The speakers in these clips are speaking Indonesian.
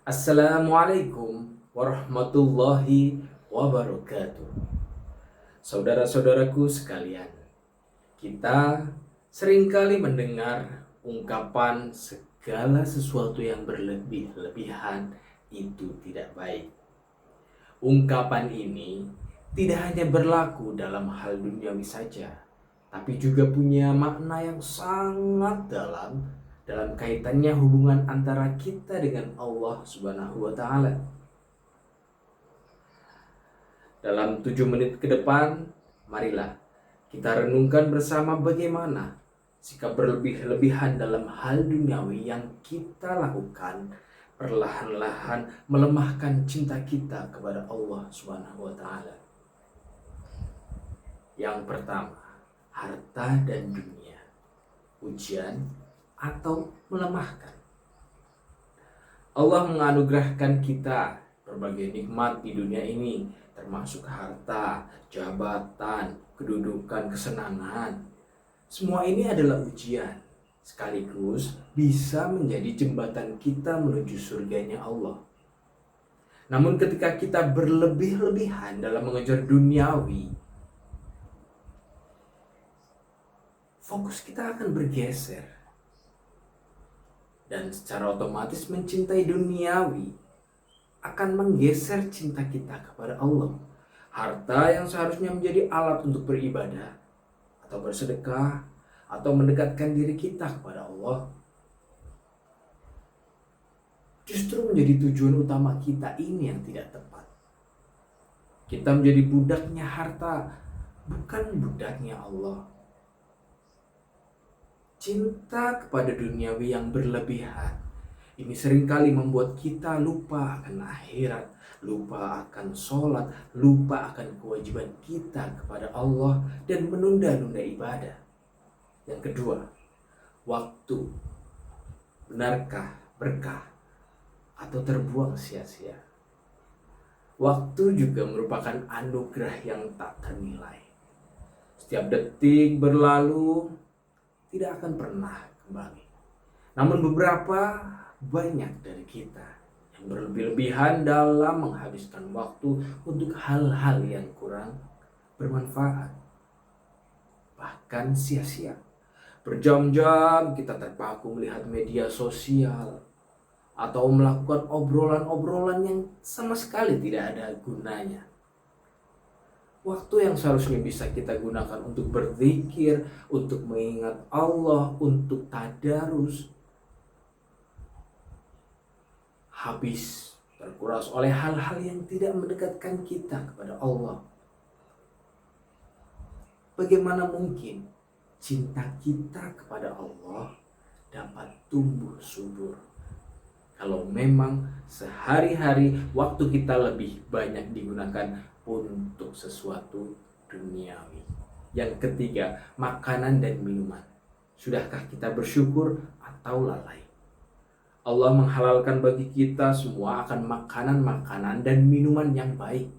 Assalamualaikum warahmatullahi wabarakatuh. Saudara-saudaraku sekalian, kita seringkali mendengar ungkapan segala sesuatu yang berlebih-lebihan itu tidak baik. Ungkapan ini tidak hanya berlaku dalam hal duniawi saja, tapi juga punya makna yang sangat dalam kaitannya hubungan antara kita dengan Allah Subhanahu wa taala. Dalam 7 menit ke depan, marilah kita renungkan bersama bagaimana sikap berlebih-lebihan dalam hal duniawi yang kita lakukan perlahan-lahan melemahkan cinta kita kepada Allah Subhanahu wa taala. Yang pertama, harta dan dunia, ujian atau melemahkan. Allah menganugerahkan kita berbagai nikmat di dunia ini, termasuk harta, jabatan, kedudukan, kesenangan. Semua ini adalah ujian, sekaligus bisa menjadi jembatan kita menuju surganya Allah. Namun ketika kita berlebih-lebihan dalam mengejar duniawi, fokus kita akan bergeser. Dan secara otomatis mencintai duniawi akan menggeser cinta kita kepada Allah. Harta yang seharusnya menjadi alat untuk beribadah atau bersedekah atau mendekatkan diri kita kepada Allah, justru menjadi tujuan utama kita, ini yang tidak tepat. Kita menjadi budaknya harta, bukan budaknya Allah. Cinta kepada duniawi yang berlebihan ini seringkali membuat kita lupa akan akhirat, lupa akan sholat, lupa akan kewajiban kita kepada Allah, dan menunda-nunda ibadah. Yang kedua, waktu. Benarkah berkah atau terbuang sia-sia? Waktu juga merupakan anugerah yang tak ternilai. Setiap detik berlalu tidak akan pernah kembali. Namun banyak dari kita yang berlebih-lebihan dalam menghabiskan waktu untuk hal-hal yang kurang bermanfaat, bahkan sia-sia. Berjam-jam kita terpaku melihat media sosial atau melakukan obrolan-obrolan yang sama sekali tidak ada gunanya. Waktu yang seharusnya bisa kita gunakan untuk berzikir, untuk mengingat Allah, untuk tadarus, habis terkuras oleh hal-hal yang tidak mendekatkan kita kepada Allah. Bagaimana mungkin cinta kita kepada Allah dapat tumbuh subur kalau memang sehari-hari waktu kita lebih banyak digunakan untuk sesuatu duniawi? Yang ketiga, makanan dan minuman. Sudahkah kita bersyukur atau lalai? Allah menghalalkan bagi kita semua akan makanan-makanan dan minuman yang baik,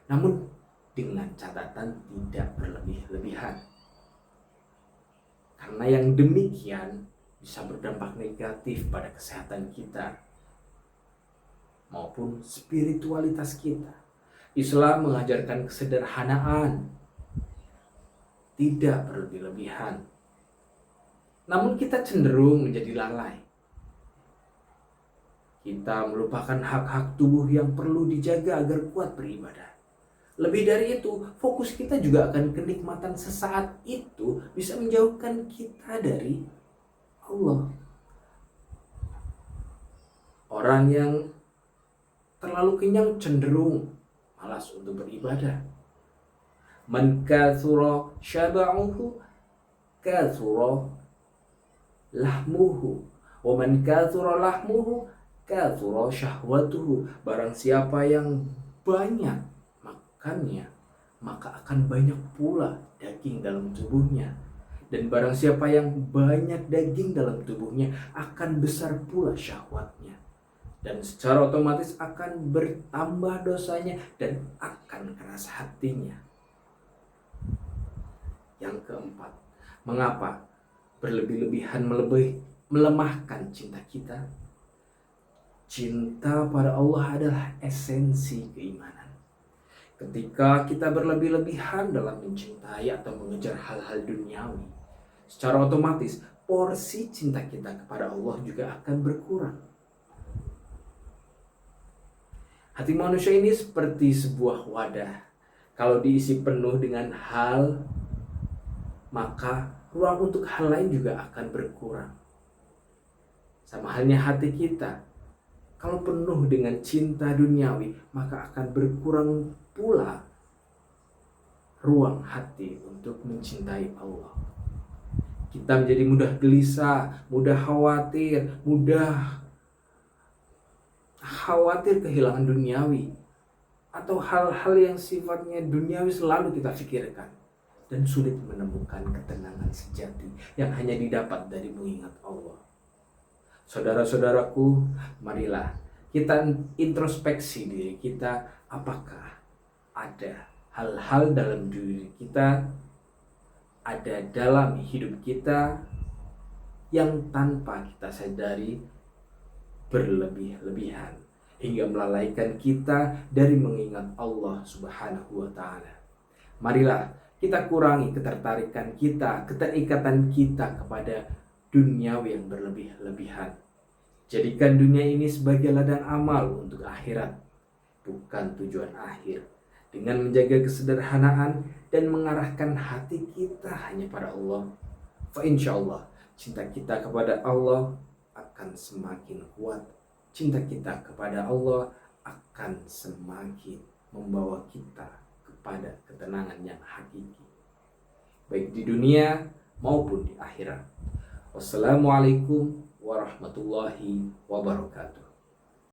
namun dengan catatan tidak berlebih-lebihan. Karena yang demikian bisa berdampak negatif pada kesehatan kita maupun spiritualitas kita. Islam mengajarkan kesederhanaan, tidak berlebih-lebihan. Namun kita cenderung menjadi lalai. Kita melupakan hak-hak tubuh yang perlu dijaga agar kuat beribadah. Lebih dari itu, fokus kita juga akan kenikmatan sesaat itu bisa menjauhkan kita dari Allah. Orang yang terlalu kenyang cenderung malas untuk beribadah. Man kathura syaba'uhu kathura lahmuhu, wa man kathura lahmuhu kathura syahwatuhu. Barang siapa yang banyak makannya, maka akan banyak pula daging dalam tubuhnya. Dan barang siapa yang banyak daging dalam tubuhnya, akan besar pula syahwatnya. Dan secara otomatis akan bertambah dosanya dan akan keras hatinya. Yang keempat, mengapa berlebih-lebihan melemahkan cinta kita? Cinta pada Allah adalah esensi keimanan. Ketika kita berlebih-lebihan dalam mencintai atau mengejar hal-hal duniawi, secara otomatis porsi cinta kita kepada Allah juga akan berkurang. Hati manusia ini seperti sebuah wadah. Kalau diisi penuh dengan hal, maka ruang untuk hal lain juga akan berkurang. Sama halnya hati kita. Kalau penuh dengan cinta duniawi, maka akan berkurang pula ruang hati untuk mencintai Allah. Kita menjadi mudah gelisah, mudah khawatir kehilangan duniawi, atau hal-hal yang sifatnya duniawi selalu kita pikirkan, dan sulit menemukan ketenangan sejati yang hanya didapat dari mengingat Allah. Saudara-saudaraku, marilah kita introspeksi diri kita, apakah ada hal-hal dalam diri kita, ada dalam hidup kita yang tanpa kita sadari berlebih-lebihan hingga melalaikan kita dari mengingat Allah Subhanahu wa Ta'ala. Marilah kita kurangi ketertarikan kita, keterikatan kita kepada duniawi yang berlebih-lebihan. Jadikan dunia ini sebagai ladang amal untuk akhirat, bukan tujuan akhir. Dengan menjaga kesederhanaan dan mengarahkan hati kita hanya pada Allah, fa insyaallah cinta kita kepada Allah akan semakin kuat. Cinta kita kepada Allah akan semakin membawa kita kepada ketenangan yang hakiki, baik di dunia maupun di akhirat. Wassalamualaikum warahmatullahi wabarakatuh.